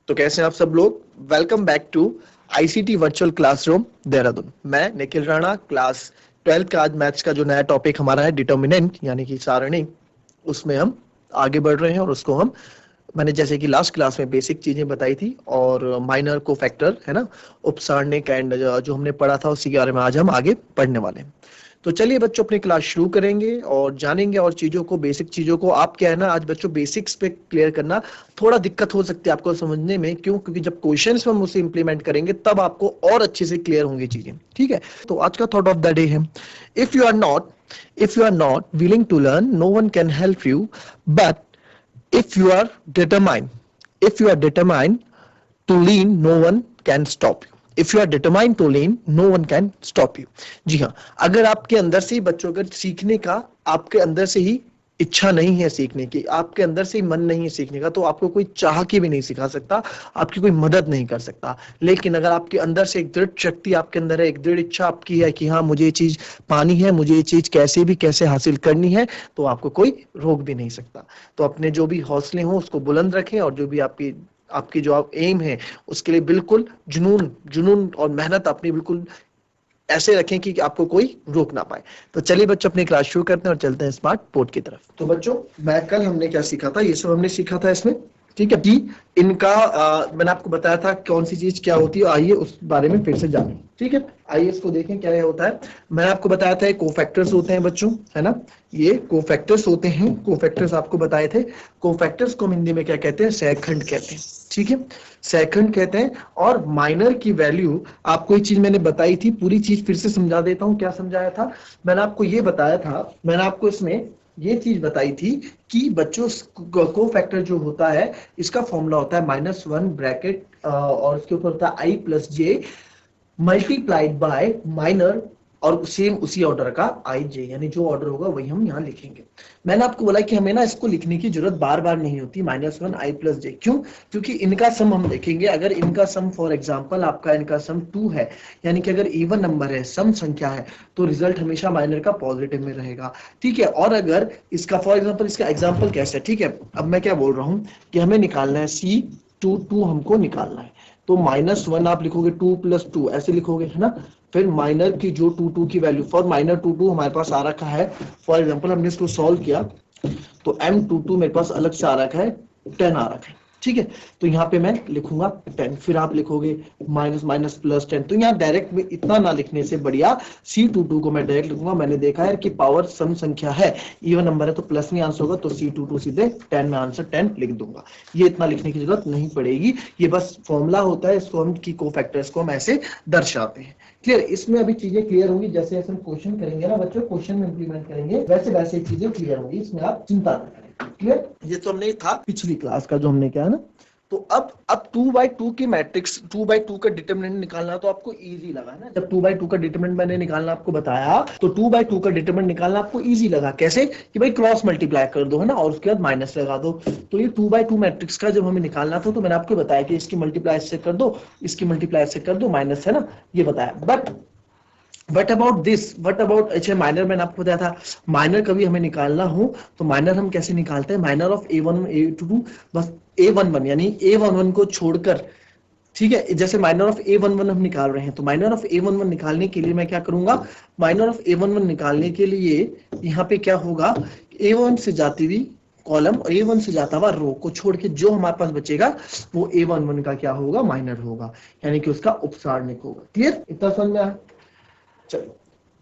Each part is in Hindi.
तो कैसे हैं आप सब लोग। Welcome back to ICT virtual classroom Dehradun. मैं निखिल राणा, क्लास 12th का आज मैथ्स का जो नया टॉपिक हमारा है डिटर्मिनेंट यानी कि सारणी, उसमें हम आगे बढ़ रहे हैं और उसको हम मैंने जैसे कि लास्ट क्लास में बेसिक चीजें बताई थी और माइनर को फैक्टर है ना, उपसारणिक एंड जो हमने पढ़ा था उसी के बारे में आज हम आगे पढ़ने वाले हैं। तो चलिए बच्चों अपनी क्लास शुरू करेंगे और जानेंगे और चीजों को, बेसिक चीजों को। आप क्या है ना, आज बच्चों बेसिक्स पे क्लियर करना थोड़ा दिक्कत हो सकती है आपको समझने में। क्यों? क्योंकि जब क्वेश्चंस में हम उसे इंप्लीमेंट करेंगे तब आपको और अच्छे से क्लियर होंगी चीजें। ठीक है, तो आज का थॉट ऑफ द डे है, if you are not willing to learn, no one can help you, but if you are determined to lean, no one can stop you. If you are determined to lean, no one can stop you. जी हाँ, अगर आपके अंदर से ही बच्चों, अगर सीखने का आपके अंदर से ही इच्छा नहीं है सीखने की, आपके अंदर से ही मन नहीं है सीखने का, तो आपको कोई चाह के भी नहीं सिखा सकता, आपकी कोई मदद नहीं कर सकता। लेकिन अगर आपके अंदर से एक दृढ़ शक्ति आपके अंदर है, एक दृढ़ इच्छा आपकी है कि हाँ मुझे ये चीज पानी है, मुझे ये चीज कैसे भी कैसे हासिल करनी है, तो आपको कोई रोक भी नहीं सकता। तो अपने जो भी हौसले हो उसको बुलंद रखें और जो भी आपकी आपकी जो आप एम है उसके लिए बिल्कुल जुनून जुनून और मेहनत अपनी बिल्कुल ऐसे रखें कि आपको कोई रोक ना पाए। तो चलिए बच्चों अपनी क्लास शुरू करते हैं और चलते हैं स्मार्ट बोर्ड की तरफ। तो बच्चों मैं कल हमने क्या सीखा था, ये सब हमने सीखा था इसमें। ठीक है, कि इनका मैंने आपको बताया था कौन सी चीज क्या होती है, आइए उस बारे में फिर से जानें। ठीक है, आइए इसको देखें क्या होता है। मैंने आपको बताया था कोफैक्टर्स होते हैं बच्चों, है ना, ये कोफैक्टर्स होते हैं। कोफैक्टर्स आपको बताए थे। कोफैक्टर्स को हम हिंदी में क्या कहते हैं? सहखंड कहते हैं। ठीक है, सेकंड कहते हैं। और माइनर की वैल्यू, आपको एक चीज मैंने बताई थी, पूरी चीज फिर से समझा देता हूं। क्या समझाया था? मैंने आपको ये बताया था, मैंने आपको इसमें ये चीज बताई थी कि बच्चों को फैक्टर जो होता है इसका फॉर्मूला होता है -1 ब्रैकेट और उसके ऊपर होता है I plus J multiplied by minor और सेम उसी ऑर्डर का आई जे, यानी जो ऑर्डर होगा वही हम यहाँ लिखेंगे। मैंने आपको बोला कि हमें ना इसको लिखने की जरूरत बार बार नहीं होती, -1 आई प्लस जे। क्यों? क्योंकि इनका सम हम देखेंगे। अगर इनका सम फॉर एग्जांपल आपका इनका सम 2 है, यानी कि अगर इवन नंबर है, सम संख्या है, तो रिजल्ट हमेशा माइनर का पॉजिटिव में रहेगा। ठीक है, और अगर इसका फॉर एग्जाम्पल, इसका एग्जाम्पल कैसे है? ठीक है, अब मैं क्या बोल रहा हूँ कि हमें निकालना है C2 हमको निकालना है। तो -1 आप लिखोगे, 2 + 2 ऐसे लिखोगे, है ना। फिर माइनर की जो 2 की वैल्यू, फॉर माइनर 2 हमारे पास आ रखा है। फॉर एग्जांपल हमने इसको सॉल्व किया तो M22 मेरे पास अलग से आ रखा है, 10 आ रखा है। ठीक है, तो यहाँ पे मैं लिखूंगा 10, फिर आप लिखोगे माइनस माइनस प्लस 10। तो यहाँ डायरेक्ट में इतना ना लिखने से बढ़िया C22 को मैं डायरेक्ट लिखूंगा। मैंने देखा है कि पावर सम संख्या है, इवन नंबर है, तो प्लस में आंसर होगा, तो C22 सीधे 10 में आंसर 10 लिख दूंगा। ये इतना लिखने की जरूरत नहीं पड़ेगी, ये बस फॉर्मूला होता है, इसको हम की कोफैक्टर्स को हम ऐसे दर्शाते हैं। क्लियर? इसमें अभी चीजें क्लियर होंगी, जैसे जैसे हम क्वेश्चन करेंगे ना बच्चों, क्वेश्चन में इंप्लीमेंट करेंगे, वैसे वैसे चीजें क्लियर होंगी, इसमें आप चिंता न करें। क्लियर? ये तो हमने था पिछली क्लास का जो हमने किया है ना। तो अब 2/2 की मैट्रिक्स, 2/2 का डिटरमिनेंट निकालना तो आपको इजी लगा ना। जब 2/2 का डिटरमिनेंट मैंने निकालना आपको बताया तो 2/2 का डिटरमिनेंट निकालना आपको इजी लगा। कैसे? कि भाई क्रॉस मल्टीप्लाई कर दो, है ना, और उसके बाद माइनस लगा दो। तो ये 2/2 मैट्रिक्स का जब हमें निकालना था तो मैंने आपको बताया कि इसकी मल्टीप्लाई से कर दो, इसकी मल्टीप्लाई से कर दो, माइनस, है ना, ये बताया। But about this, what about, अच्छा माइनर मैंने आपको बताया था, माइनर कभी हमें निकालना हो तो माइनर हम कैसे निकालते हैं? माइनर ऑफ A1 A2 बस A11 यानी A11 को छोड़कर। ठीक है, जैसे माइनर ऑफ A11 हम निकाल रहे हैं, तो माइनर ऑफ A11 निकालने के लिए मैं क्या करूंगा? माइनर ऑफ A11 निकालने के लिए यहाँ पे क्या होगा? A1 से जाती हुई कॉलम और A1 से जाता हुआ रो को छोड़ के जो हमारे पास बचेगा वो A11 का क्या होगा? माइनर होगा, यानी कि उसका उपसारणिक होगा। क्लियर? इतना समझ में आया? चलो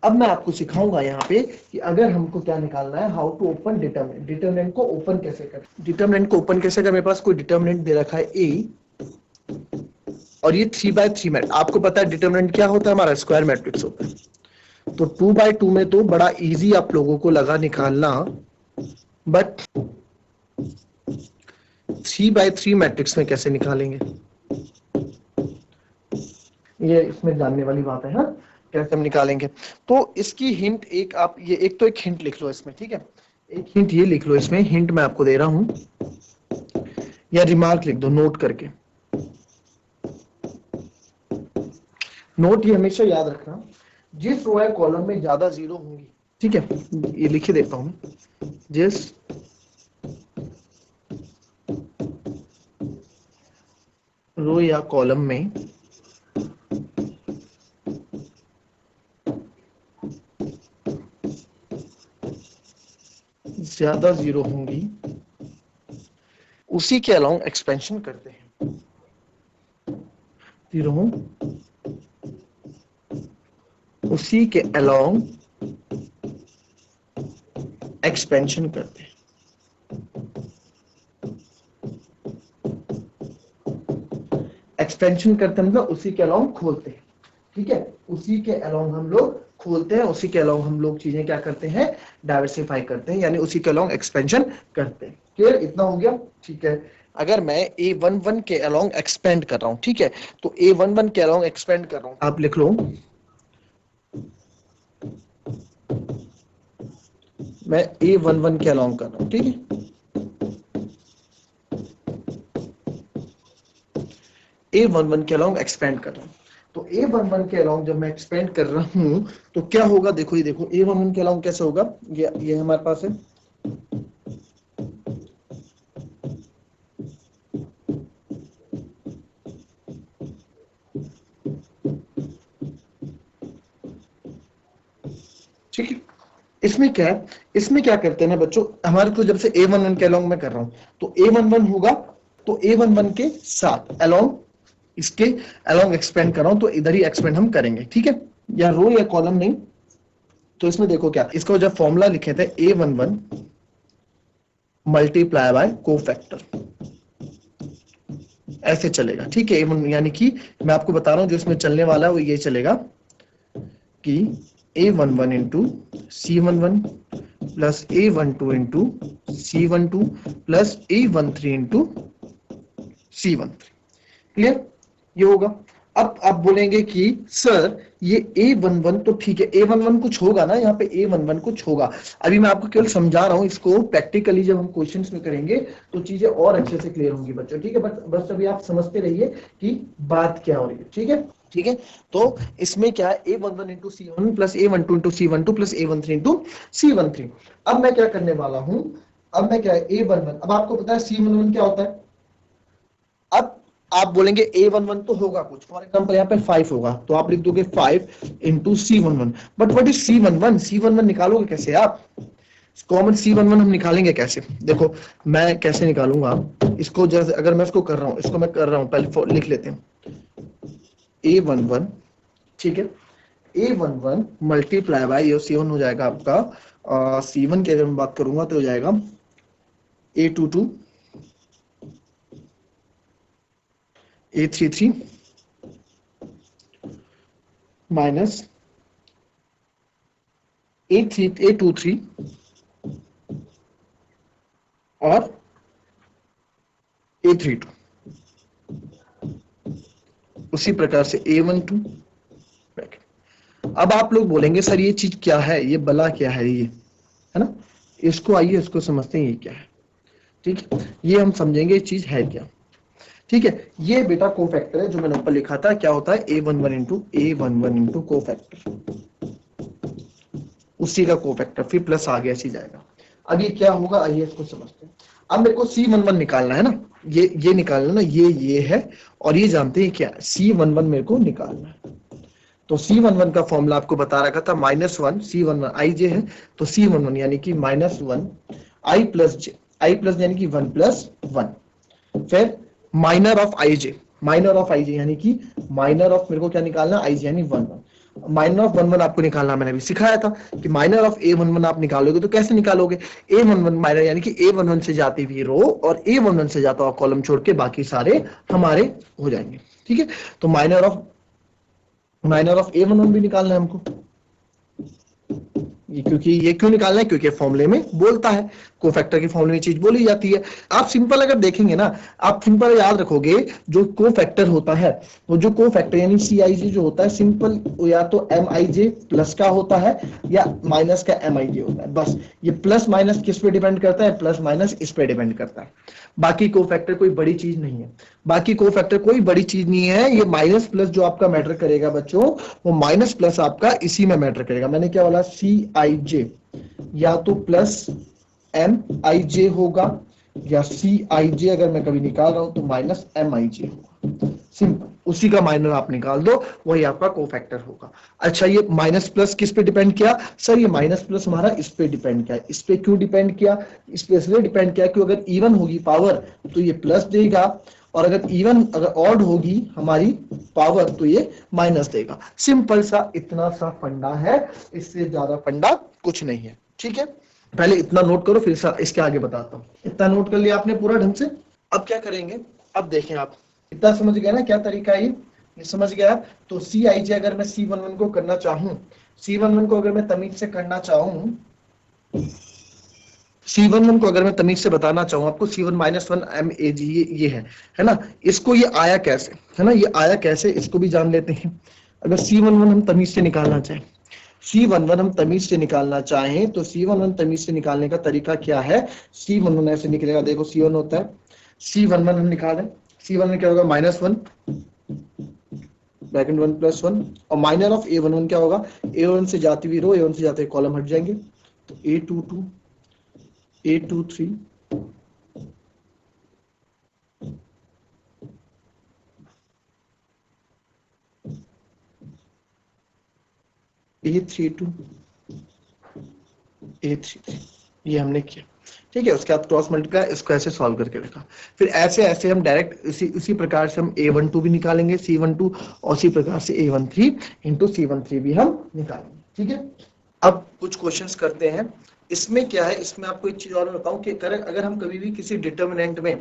अब मैं आपको सिखाऊंगा यहाँ पे कि अगर हमको क्या निकालना है, how to open determinant. Determinant को ओपन कैसे करें? डिटरमिनेंट को ओपन कैसे करें? मेरे पास कोई डिटरमिनेंट दे रखा है A और ये 3/3 मैट्रिक्स। आपको पता है डिटरमिनेंट क्या होता है? हमारा स्क्वायर मैट्रिक्स होता है। तो 2/2 में तो बड़ा इजी आप लोगों को लगा निकालना, बट 3/3 मैट्रिक्स में कैसे निकालेंगे, ये इसमें जानने वाली बात है। हाँ, कैसे हम निकालेंगे? तो इसकी हिंट एक, आप ये एक तो एक हिंट लिख लो इसमें। ठीक है, एक हिंट ये लिख लो इसमें, हिंट मैं आपको दे रहा हूं, या रिमार्क लिख दो नोट करके। नोट ये हमेशा याद रखना, जिस रो या कॉलम में ज्यादा जीरो होंगी, ठीक है, ये लिखे देता हूं, जिस रो या कॉलम में ज्यादा जीरो होंगी उसी के अलाउंग एक्सपेंशन करते हैं। जीरो हो उसी के अलाउंग एक्सपेंशन करते हैं। एक्सपेंशन करते हैं मतलब उसी के अलाउंग खोलते हैं। ठीक है, उसी के अलाउंग हम लोग खोलते हैं, उसी के अलाउंग हम लोग चीजें क्या करते हैं, डाइवर्सिफाई करते हैं, यानी उसी के अलाउंग एक्सपेंशन करते हैं। क्लियर, इतना हो गया। ठीक है, अगर मैं A11 के अलाउंग एक्सपेंड कर रहा हूं, ठीक है, तो A11 के अलाउंग एक्सपेंड कर रहा हूं, आप लिख लो, मैं A11 के अलाउंग कर रहा हूं, ठीक है, A11 के अलाउंग एक्सपेंड कर रहा हूं। तो A11 के अलाउंग जब मैं एक्सपेंड कर रहा हूं तो क्या होगा, देखो ये देखो, A11 के अलाउंग कैसे होगा, ये हमारे पास है, ठीक है। इसमें क्या है, इसमें क्या करते हैं ना बच्चों, हमारे को जब से A11 के अलाउंग मैं कर रहा हूं तो A11 होगा, तो A11 के साथ अलोंग, इसके अलोंग एक्सपेंड कर रहा हूं तो इधर ही एक्सपेंड हम करेंगे। ठीक है, या रो या कॉलम नहीं, तो इसमें देखो क्या, इसको जब फॉर्मूला लिखे थे A11 मल्टीप्लाई बाय कोफैक्टर, ऐसे चलेगा। ठीक है, यानी कि मैं आपको बता रहा हूं जो इसमें चलने वाला है वो ये चलेगा कि A11 into C11 plus A12 into C12 plus A13 into C13। Clear, ये होगा। अब आप बोलेंगे कि सर ये A11 तो ठीक है, A11 कुछ होगा ना, यहाँ पे A11 कुछ होगा। अभी मैं आपको केवल समझा रहा हूँ, इसको प्रैक्टिकली जब हम क्वेश्चंस में करेंगे तो चीजें और अच्छे से क्लियर होंगी बच्चों। ठीक है, बस अभी आप समझते रहिए कि बात क्या हो रही है। ठीक है, ठीक है, तो इसमें क्या है, A11 into C11 plus A12 into C12 plus A13 into C13। अब मैं क्या करने वाला हूं, अब मैं क्या है A11, अब आपको पता है C11 क्या होता है। अब आप बोलेंगे A11 तो होगा कुछ, फॉर एग्जांपल यहाँ पे 5 होगा, तो आप लिख दोगे 5 into C11। But what is C11, C11 निकालोगे कैसे आप, कॉमन C11 हम निकालेंगे कैसे, देखो मैं कैसे निकालूंगा इसको, जैसे अगर मैं इसको कर रहा हूँ, इसको मैं कर रहा हूँ, पहले लिख लेते हैं A11, ठीक है, A11 मल्टीप्लाई बाय ये C1 हो जाएगा आपका, C1 की अगर मैं बात करूंगा तो हो जाएगा A22 A33 माइनस A23 और A32, उसी प्रकार से A12। अब आप लोग बोलेंगे सर ये चीज क्या है, ये बला क्या है, ये है ना, इसको आइए इसको समझते हैं ये क्या है। ठीक है, ये हम समझेंगे ये चीज है क्या। ठीक है, ये बेटा कोफैक्टर है जो मैंने ऊपर लिखा था, क्या होता है A11 इंटू कोफैक्टर, उसी का कोफैक्टर, फिर प्लस आगे ऐसे जाएगा। अब ये क्या होगा, आइए इसको समझते हैं। अब मेरे को C11 निकालना है ना, ये निकालना ना, ये है, और ये जानते हैं क्या, C11 मेरे को निकालना है। तो C11 का फॉर्मूला आपको बता रखा था -1 C11 आई जे है, तो C11 यानी कि -1 I plus J, I plus यानी कि 1 प्लस 1, फिर minor of I J, minor of I J यानी कि माइनर ऑफ मेरे को क्या निकालना, आई जे यानी 1 माइनर ऑफ 1 1 आपको निकालना, मैंने अभी सिखाया था कि माइनर ऑफ A11 आप निकालोगे तो कैसे निकालोगे, A11 माइनर यानी कि A11 से जाती हुई रो और A11 से जाता हुआ कॉलम छोड़ के बाकी सारे हमारे हो जाएंगे। ठीक है, तो माइनर ऑफ A11 भी निकालना है हमको, क्योंकि ये क्यों निकालना है, क्योंकि फॉर्मूले में बोलता है, कोफैक्टर के फॉर्मूले में चीज बोली जाती है। आप सिंपल अगर देखेंगे ना, आप सिंपल याद रखोगे, जो कोफैक्टर होता है, वो जो कोफैक्टर यानी CIJ जो होता है, सिंपल या तो MIJ प्लस का होता है या माइनस का MIJ होता है, बस। ये प्लस माइनस किस पे डिपेंड करता है, प्लस माइनस इस पे डिपेंड करता है। बाकी कोफैक्टर कोई बड़ी चीज नहीं है, बाकी कोफैक्टर कोई बड़ी चीज नहीं है। ये माइनस प्लस जो आपका मैटर करेगा बच्चों, वो माइनस प्लस आपका इसी में मैटर करेगा। मैंने क्या बोला, CIJ या तो प्लस MIJ होगा, या CIJ अगर मैं कभी निकाल रहा हूं तो माइनस MIJ होगा। सिंपल, उसी का माइनर आप निकाल दो, वही आपका कोफैक्टर होगा। अच्छा, ये माइनस प्लस किस पे डिपेंड किया? सर ये माइनस प्लस हमारा इस पे डिपेंड किया। इस पे क्यों डिपेंड किया? इस पे इसलिए डिपेंड किया कि अगर इवन होगी पावर तो ये प्लस देगा, और अगर ऑड होगी हमारी पावर तो ये माइनस देगा। सिंपल सा इतना सा फंडा है, इससे ज्यादा फंडा कुछ नहीं है। ठीक है, पहले इतना नोट करो, फिर इसके आगे बताता हूँ। इतना नोट कर लिया आपने पूरा ढंग से? अब क्या करेंगे, अब देखें आप, इतना समझ गया ना क्या तरीका है ये समझ गया? तो सी आई जे अगर मैं C11 को करना चाहूं, C11 को अगर मैं तमीज से करना चाहूं, C11 को अगर मैं तमीज से बताना चाहूं आपको, C1 -1 MAG ये है ना? इसको ये आया कैसे, है ना? ये आया कैसे, इसको भी जान लेते हैं। अगर C11 हम तमीज से निकालना चाहें, C11 हम तमीज से निकालना चाहें तो C11 तमीज से निकालने का तरीका क्या है? C11 ऐसे निकलेगा, देखो C1 होता है, C11 हम निकालें, C11 क्या होगा? -1 ब्रैकेट 1 + 1, और माइनर ऑफ A11 क्या होगा? A1 से जाती हुई रो, A1 से जाते हुए कॉलम हट जाएंगे, तो A22 A23 A32 A33, ये हमने किया। ठीक है, उसके बाद क्रॉस मल्टीप्लाई, इसको ऐसे सॉल्व करके रखा। फिर ऐसे ऐसे हम डायरेक्ट उसी प्रकार से हम A12 भी निकालेंगे, C12, और उसी प्रकार से A13 इंटू C13 भी हम निकालेंगे। ठीक है, अब कुछ क्वेश्चंस करते हैं। इसमें क्या है, इसमें आपको एक चीज और बताऊं कि अगर हम कभी भी किसी डिटर्मिनेंट में,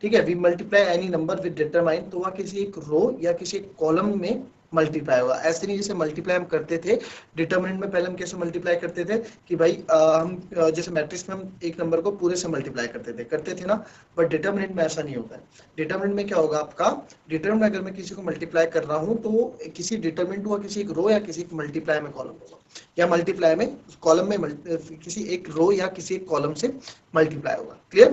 ठीक है, we multiply any number with determine, तो वह किसी एक रो या किसी एक कॉलम में मल्टीप्लाई होगा। ऐसे नहीं जैसे मल्टीप्लाई हम करते थे डिटरमिनेंट में, पहले हम कैसे मल्टीप्लाई करते थे कि भाई जैसे मैट्रिक्स में हम एक नंबर को पूरे से मल्टीप्लाई करते थे ना, बट डिटरमिनेंट में ऐसा नहीं होता है। डिटरमिनेंट में क्या होगा आपका, डिटरमिनेंट अगर मैं किसी को मल्टीप्लाई कर रहा हूँ तो किसी डिटरमिनेंट हुआ किसी एक रो या किसी एक मल्टीप्लाई में कॉलम होगा, या मल्टीप्लाई में कॉलम में किसी एक रो या किसी एक कॉलम से मल्टीप्लाई होगा। क्लियर?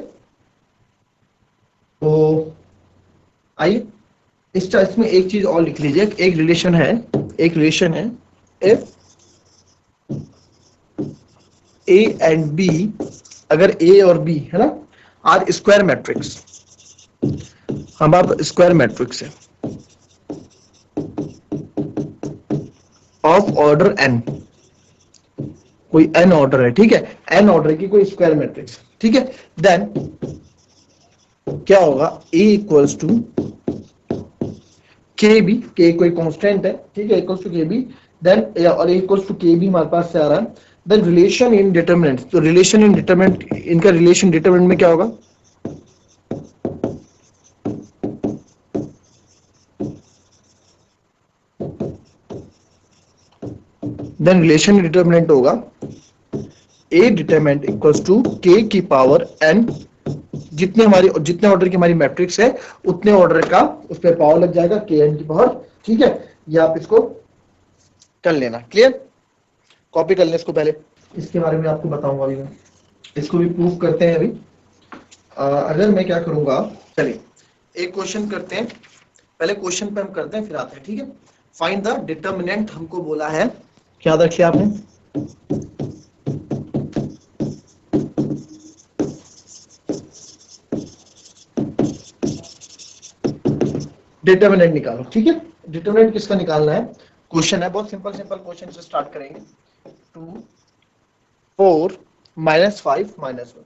तो आइए इसमें एक चीज और लिख लीजिए, एक रिलेशन है इफ A एंड B, अगर A और B है ना आर स्क्वायर मैट्रिक्स, हम आप स्क्वायर मैट्रिक्स है ऑफ ऑर्डर n, कोई n ऑर्डर है, ठीक है, n ऑर्डर की कोई स्क्वायर मैट्रिक्स, ठीक है, देन क्या होगा, A equals to KB, K कोई कांस्टेंट है, ठीक है, इक्वल्स टू KB, देन और A इक्वल्स टू KB हमारे पास से आ रहा है, देन रिलेशन इन डिटरमिनेंट, तो रिलेशन इन डिटरमिनेंट, इनका रिलेशन डिटरमिनेंट में क्या होगा, देन रिलेशन डिटरमिनेंट होगा A determinant equals to K की पावर n, जितने ऑर्डर की हमारी मैट्रिक्स है उतने ऑर्डर का उस पर पावर लग जाएगा Kn की पावर। ठीक है, ये आप इसको कर लेना। क्लियर? कॉपी कर लें इसको, पहले इसके बारे में आपको बताऊंगा अभी मैं, इसको भी प्रूफ करते हैं अभी। अगर मैं क्या करूंगा, चलिए एक क्वेश्चन करते हैं, पहले क्वेश्चन पे हम करते हैं फिर आते हैं। ठीक है, फाइंड द डिटरमिनेंट हमको बोला है, क्या याद रखिए आपने, डिटरमिनेंट निकालो। ठीक है, डिटरमिनेंट किसका निकालना है, क्वेश्चन है, बहुत सिंपल क्वेश्चन से स्टार्ट करेंगे। 2 4 -5 -1,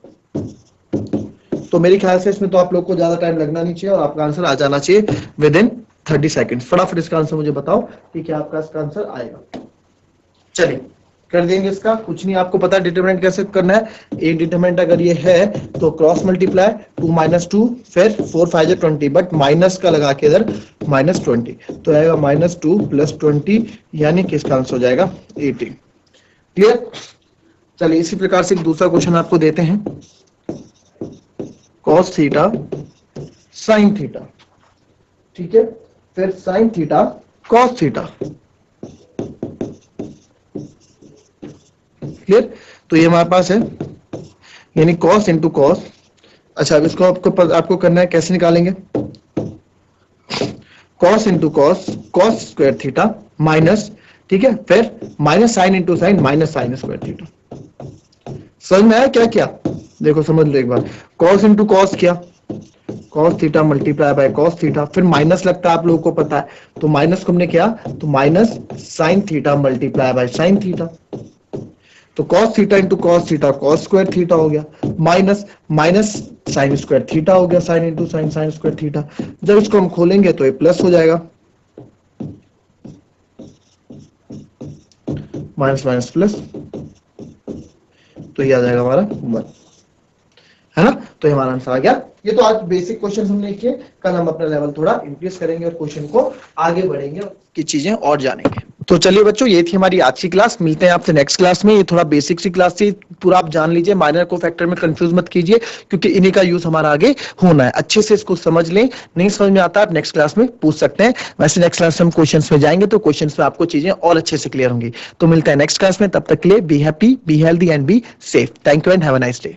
तो मेरे ख्याल से इसमें तो आप लोग को ज्यादा टाइम लगना नहीं चाहिए और आपका आंसर आ जाना चाहिए विद इन 30 सेकेंड। फटाफट इसका आंसर मुझे बताओ कि क्या आपका इसका आंसर आएगा। चलिए कर देंगे इसका, कुछ नहीं, आपको पता है डिटरमिनेंट कैसे करना है। एक डिटरमिनेंट अगर ये है तो क्रॉस मल्टीप्लाई 2 - 2, फिर 4 5 20, बट माइनस का लगा के इधर -20, तो आएगा -2 + 20, यानी कि इसका आंसर हो जाएगा 18। क्लियर? चलिए इसी प्रकार से एक दूसरा क्वेश्चन आपको देते हैं, cos थीटा sin थीटा, ठीक है, फिर sin theta cos theta. Clear? तो ये हमारे पास है, यानी cos इंटू cos। अच्छा, अब इसको आपको करना है, कैसे निकालेंगे, cos into cos, cos square theta minus, ठीक है, फिर minus sine into sine, minus sine square theta. समझ में आया क्या क्या? देखो समझ लो एक बार, cos इंटू cos किया, cos theta multiply by cos theta, फिर माइनस लगता है आप लोगों को पता है, तो माइनस को हमने किया तो minus sin theta multiply by sin theta, तो cos theta into cos theta cos square theta हो गया, minus minus sin square theta हो गया, sin into sin sin square theta. जब इसको हम खोलेंगे तो ये प्लस हो जाएगा, माइनस माइनस प्लस, तो ये आ जाएगा हमारा 1, है ना। तो हमारा आंसर आ गया। ये तो आज बेसिक क्वेश्चन हमने किए, कल हम अपना लेवल थोड़ा इंक्रीज करेंगे और क्वेश्चन को आगे बढ़ेंगे की चीजें और जानेंगे। तो चलिए बच्चों, ये थी हमारी आज की क्लास, मिलते हैं आपसे नेक्स्ट क्लास में। ये थोड़ा बेसिक सी क्लास थी, पूरा आप जान लीजिए, माइनर को फैक्टर में कंफ्यूज मत कीजिए, क्योंकि इन्हीं का यूज हमारा आगे होना है। अच्छे से इसको समझ लें, नहीं समझ में आता आप नेक्स्ट क्लास में पूछ सकते हैं। वैसे नेक्स्ट क्लास में हम क्वेश्चंस में जाएंगे तो क्वेश्चंस में आपको चीजें और अच्छे से क्लियर होंगी। तो मिलते हैं नेक्स्ट क्लास में, तब तक के लिए be happy, be healthy and be safe. Thank you and have a nice day.